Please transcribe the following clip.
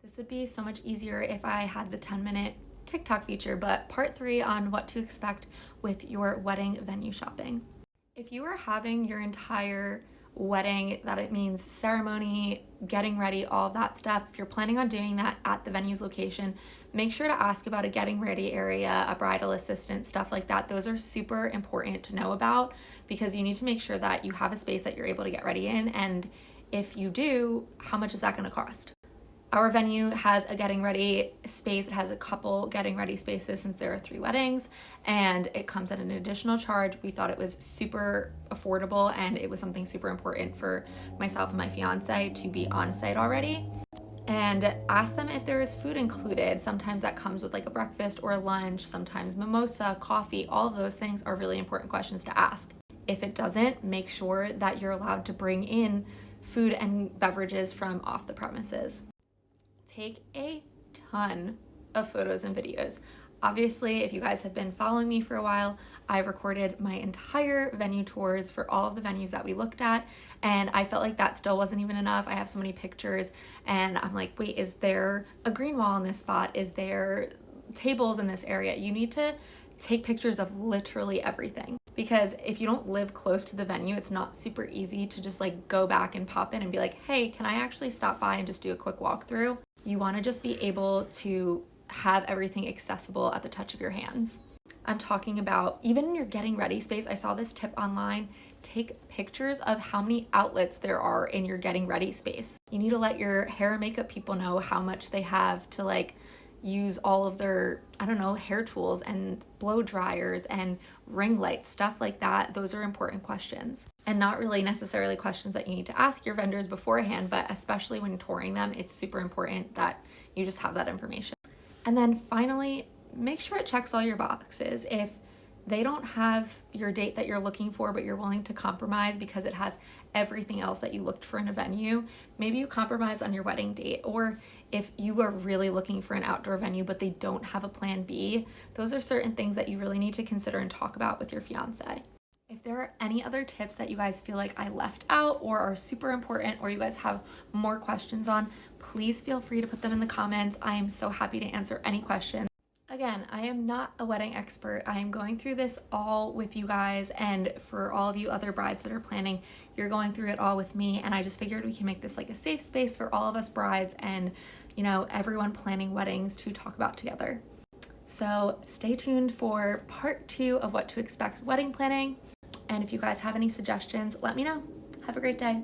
This would be so much easier if I had the 10-minute TikTok feature, but part 3 on what to expect with your wedding venue shopping. If you are having your entire wedding, that it means ceremony, getting ready, all of that stuff, if you're planning on doing that at the venue's location, make sure to ask about a getting ready area, a bridal assistant, stuff like that. Those are super important to know about because you need to make sure that you have a space that you're able to get ready in, and if you do, how much is that going to cost? Our venue has a getting ready space. It has a couple getting ready spaces since there are 3 weddings, and it comes at an additional charge. We thought it was super affordable, and it was something super important for myself and my fiance to be on site already. And ask them if there is food included. Sometimes that comes with like a breakfast or a lunch, sometimes mimosa, coffee. All of those things are really important questions to ask. If it doesn't, make sure that you're allowed to bring in food and beverages from off the premises. Take a ton of photos and videos. Obviously, if you guys have been following me for a while, I recorded my entire venue tours for all of the venues that we looked at, and I felt like that still wasn't even enough. I have so many pictures, and I'm like, wait, is there a green wall in this spot? Is there tables in this area? You need to take pictures of literally everything, because if you don't live close to the venue, it's not super easy to just like go back and pop in and be like, hey, can I actually stop by and just do a quick walkthrough? You want to just be able to have everything accessible at the touch of your hands. I'm talking about even in your getting ready space. I saw this tip online. Take pictures of how many outlets there are in your getting ready space. You need to let your hair and makeup people know how much they have to like use all of their, hair tools and blow dryers and ring lights, stuff like that. Those are important questions, and not really necessarily questions that you need to ask your vendors beforehand, but especially when touring them, it's super important that you just have that information. And then finally, make sure it checks all your boxes. If they don't have your date that you're looking for, but you're willing to compromise because it has everything else that you looked for in a venue, maybe you compromise on your wedding date. Or if you are really looking for an outdoor venue, but they don't have a plan B, those are certain things that you really need to consider and talk about with your fiance. If there are any other tips that you guys feel like I left out or are super important, or you guys have more questions on, please feel free to put them in the comments. I am so happy to answer any questions. Again, I am not a wedding expert. I am going through this all with you guys, and for all of you other brides that are planning, you're going through it all with me, and I just figured we can make this like a safe space for all of us brides and, everyone planning weddings to talk about together. So stay tuned for part 2 of what to expect wedding planning, and if you guys have any suggestions, let me know. Have a great day.